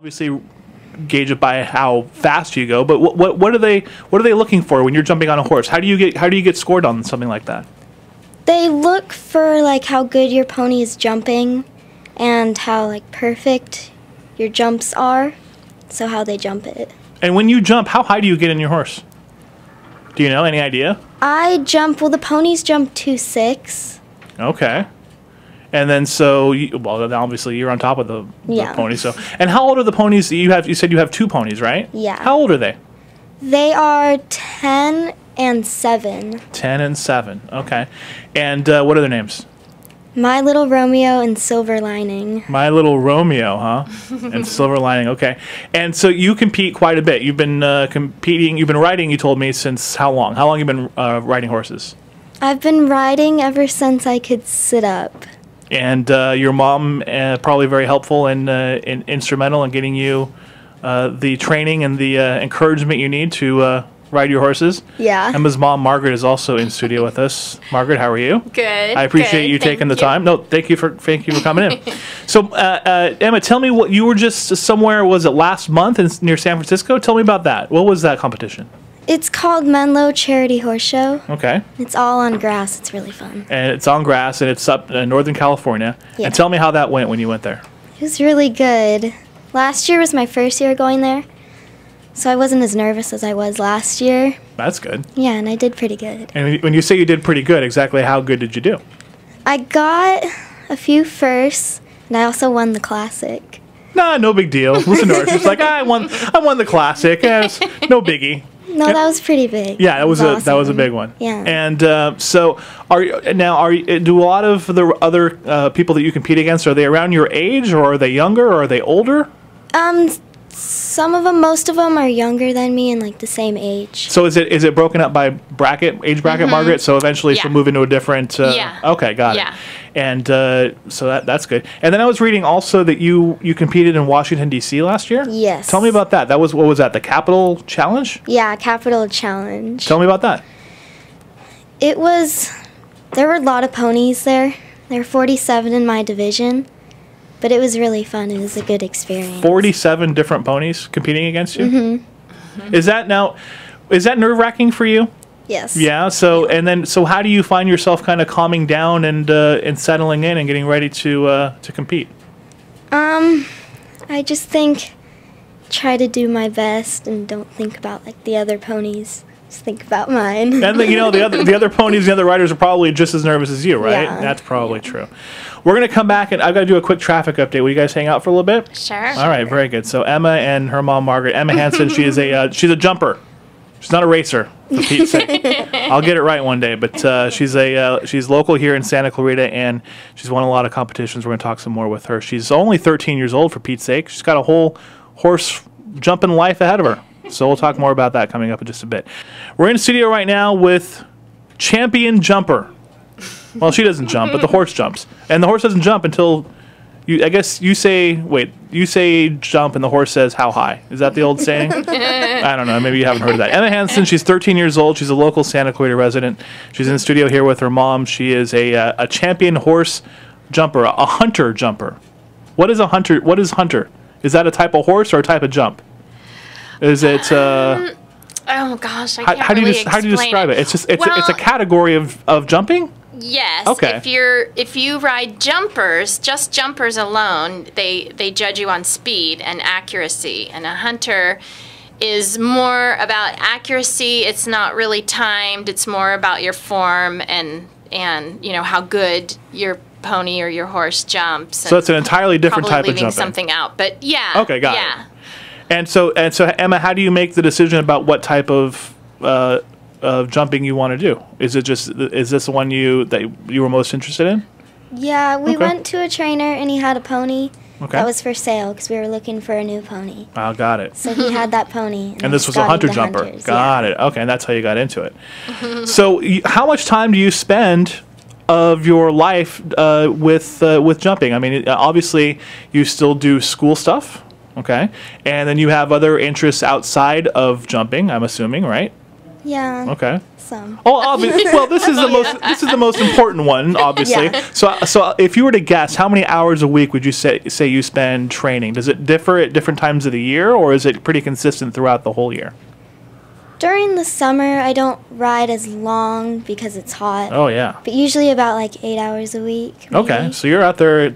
Obviously, gauge it by how fast you go. But what are they looking for when you're jumping on a horse? How do you get scored on something like that? They look for like how good your pony is jumping, and how like perfect your jumps are. So how they jump it. And when you jump, how high do you get in your horse? Do you know? Any idea? I jump. Well, the ponies jump 2.6. Okay. And then well, obviously you're on top of the pony. So, and how old are the ponies that you have? You said you have 2 ponies, right? Yeah. How old are they? They are 10 and 7. 10 and 7. Okay. And what are their names? My Little Romeo and Silver Lining. My Little Romeo, huh? And Silver Lining. Okay. And so you compete quite a bit. You've been competing. You've been riding. You told me since how long? How long have you been riding horses? I've been riding ever since I could sit up. And your mom probably very helpful and instrumental in getting you the training and the encouragement you need to ride your horses. Yeah. Emma's mom, Margaret, is also in studio with us. Margaret, how are you? Good. I appreciate you taking the time. No, thank you for coming in. So, Emma, tell me what you were just somewhere. Was it last month near San Francisco? Tell me about that. What was that competition? It's called Menlo Charity Horse Show. Okay. It's all on grass. It's really fun. And it's on grass, and it's up in Northern California. Yeah. And tell me how that went when you went there. It was really good. Last year was my first year going there, so I wasn't as nervous as I was last year. That's good. Yeah, and I did pretty good. And when you say you did pretty good, exactly how good did you do? I got a few firsts, and I also won the classic. Nah, no big deal. Listen to her. She's like, I won the classic. No biggie. No, that was pretty big. Yeah, that was a big one. Yeah. And so, do a lot of the other people that you compete against, are they around your age, or are they younger, or are they older? Some of them, most of them are younger than me and like the same age. So is it broken up by age bracket, Margaret? So eventually she'll move into a different. Yeah. Okay, got it. And so that's good. And then I was reading also that you competed in Washington D.C. last year. Yes. Tell me about that. What was that? The Capital Challenge? Yeah, Capital Challenge. Tell me about that. There were a lot of ponies there. There were 47 in my division. But it was really fun. It was a good experience. 47 different ponies competing against you? Mm-hmm. Is that nerve-wracking for you? Yes. Yeah. So how do you find yourself kind of calming down and settling in and getting ready to compete? I just try to do my best and don't think about like the other ponies. Just think about mine. And the other ponies, the other riders are probably just as nervous as you, right? Yeah. That's probably true. We're going to come back, and I've got to do a quick traffic update. Will you guys hang out for a little bit? Sure. All right, very good. So Emma and her mom, Margaret. Emma Hansen, she's a jumper. She's not a racer, for Pete's sake. I'll get it right one day. But she's local here in Santa Clarita, and she's won a lot of competitions. We're going to talk some more with her. She's only 13 years old, for Pete's sake. She's got a whole horse jumping life ahead of her. So we'll talk more about that coming up in just a bit. We're in studio right now with champion jumper. Well, she doesn't jump, but the horse jumps. And the horse doesn't jump until you say jump and the horse says how high. Is that the old saying? I don't know. Maybe you haven't heard of that. Emma Hansen, she's 13 years old. She's a local Santa Clarita resident. She's in the studio here with her mom. She is a champion horse jumper, a hunter jumper. What is a hunter? What is hunter? Is that a type of horse or a type of jump? Is it? Oh gosh, I can't how do you describe it? It's a category of jumping. Yes. Okay. If you ride jumpers, just jumpers alone, they judge you on speed and accuracy. And a hunter is more about accuracy. It's not really timed. It's more about your form and how good your pony or your horse jumps. So it's an entirely different type of jumping. Leaving something out, but yeah. Okay, got it. And so Emma, how do you make the decision about what type of jumping you want to do? Is this the one that you were most interested in? Yeah, we went to a trainer and he had a pony that was for sale because we were looking for a new pony. Oh, got it. So he had that pony. And this was a hunter jumper. Got it. Okay, and that's how you got into it. So how much time do you spend of your life with jumping? I mean, obviously you still do school stuff. Okay, and then you have other interests outside of jumping, I'm assuming, right? Yeah. Okay. Some. Oh, obviously. Well, this is the most important one, obviously. Yeah. So if you were to guess, how many hours a week would you say you spend training? Does it differ at different times of the year, or is it pretty consistent throughout the whole year? During the summer, I don't ride as long because it's hot. Oh yeah. But usually about like 8 hours a week. Maybe. Okay, so you're out there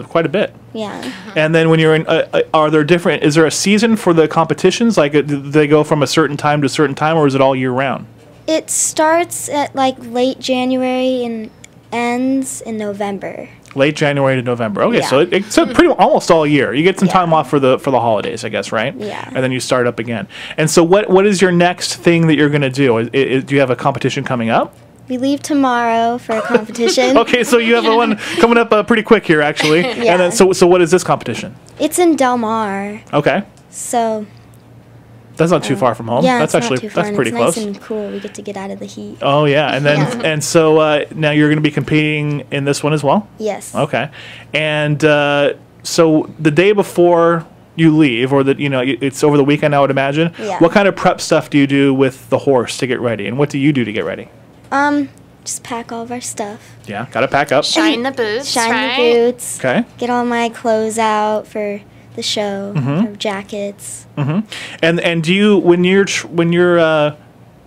quite a bit. Yeah. And then when you're in, are there different? Is there a season for the competitions? Like, do they go from a certain time to a certain time, or is it all year round? It starts at like late January and ends in November. Late January to November. Okay, Yeah. so it's pretty almost all year. You get some Yeah. time off for the holidays, I guess, right? Yeah. And then you start up again. And so, what is your next thing that you're going to do? Do you have a competition coming up? We leave tomorrow for a competition. Okay, so you have one coming up pretty quick here, actually. Yeah. And then, so what is this competition? It's in Del Mar. Okay, So that's not too far from home. yeah, That's it's actually not too far. that's pretty it's close. Nice and cool. We get to get out of the heat. Oh yeah, and then Yeah. and so now you're going to be competing in this one as well. Yes. Okay, and so the day before you leave, or it's over the weekend, I would imagine. Yeah. What kind of prep stuff do you do with the horse to get ready, and what do you do to get ready? Just pack all of our stuff. Yeah, got to pack up. Shine the boots, Shine right? the boots. Okay. Get all my clothes out for the show. Mm-hmm. For jackets. And do you when you're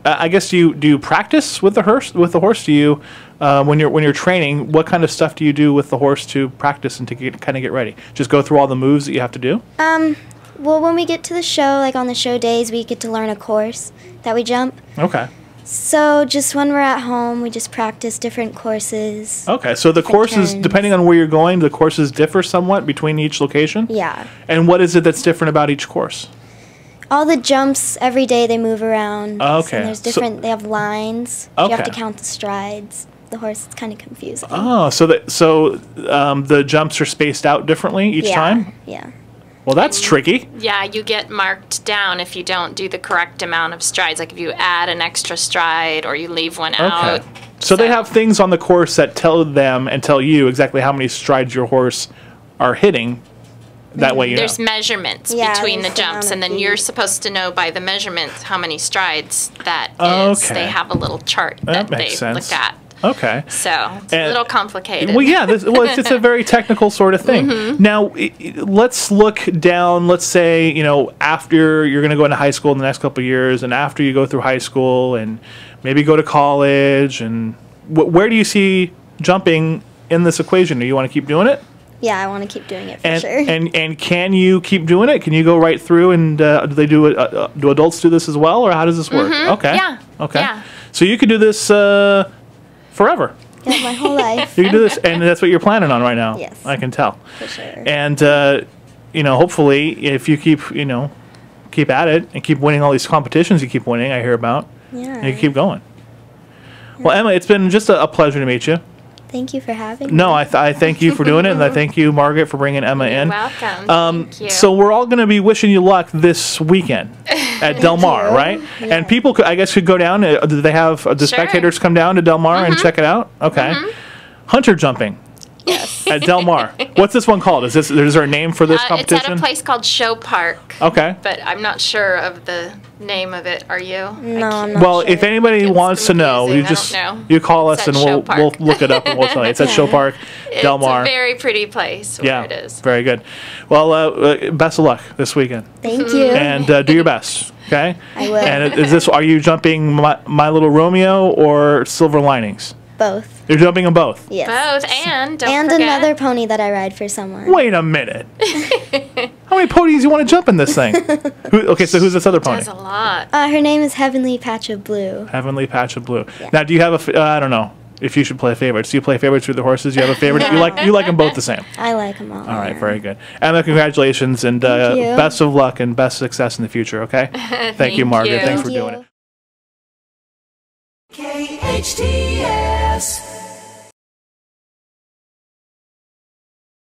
I guess do you practice with the horse Do you when you're training, what kind of stuff do you do with the horse to practice and to kind of get ready? Just go through all the moves that you have to do? Well, when we get to the show, like on the show days, we get to learn a course that we jump. Okay. So just when we're at home, we just practice different courses. Okay, so the courses, turns. depending on where you're going, the courses differ somewhat between each location? Yeah. And what is it that's different about each course? All the jumps, every day they move around. Okay. And there's different, they have lines. Okay. You have to count the strides. The horse is kind of confusing. Oh, so the jumps are spaced out differently each time? Yeah. Well, that's tricky. Yeah, you get marked down if you don't do the correct amount of strides. Like if you add an extra stride or you leave one out. Okay. So they have things on the course that tell them and tell you exactly how many strides your horse are hitting. That way you There's know. measurements Yeah, between the there's the amount jumps, of and then feet. you're supposed to know by the measurements how many strides that is. Okay. They have a little chart That that they makes sense. look at. Okay. So it's a And- little complicated. Well, yeah. It's a very technical sort of thing. Mm-hmm. Now, let's look down. Let's say after you're going to go into high school in the next couple of years, and after you go through high school, and maybe go to college, and where do you see jumping in this equation? Do you want to keep doing it? Yeah, I want to keep doing it for And, sure. and can you keep doing it? Can you go right through? And do they do adults do this as well, or how does this work? Okay. Yeah. Okay. Yeah. So you could do this forever. Yeah, my whole life. You can do this, and that's what you're planning on right now. Yes. I can tell. For sure. And hopefully, if you keep keep at it and keep winning all these competitions you keep winning, I hear about, Yeah. you can keep going. Well, Emma, it's been just a pleasure to meet you. Thank you for having me. No, I thank you for doing it, and I thank you, Margaret, for bringing Emma in. Welcome. Thank you. So we're all going to be wishing you luck this weekend at Del Mar, you. right? Yeah. And people, I guess, could go down. Do they have the spectators come down to Del Mar and check it out? Okay. Hunter jumping. Yes. At Del Mar. What's this one called? Is there a name for this It's competition? at a place called Show Park. Okay. But I'm not sure of the name of it. Are you? No, I'm not Well, sure. if anybody It's wants to know, you confusing. I just don't know. you call It's us at and Show we'll Park. look it up and we'll tell you. It's at Show Park, Del Mar. It's a very pretty place where Yeah, it is. very good. Well, best of luck this weekend, Thank you. and do your best. Okay. I will. And are you jumping My Little Romeo or Silver Linings? Both. You're jumping them both. Yes. Both, and don't And forget, another pony that I ride for someone. Wait a minute. How many ponies you want to jump in this thing? Okay, so who's this other pony? There's a lot. Her name is Heavenly Patch of Blue. Heavenly Patch of Blue. Yeah. Now, do you have I don't know if you should play favorites. Do you play favorites with the horses? You have a favorite? You like them both the same. I like them all. All right, very good. Emma, congratulations, and Thank you. best of luck and best success in the future, okay? Thank you, Margaret. you. Thanks for Thank doing you. it. KHTS.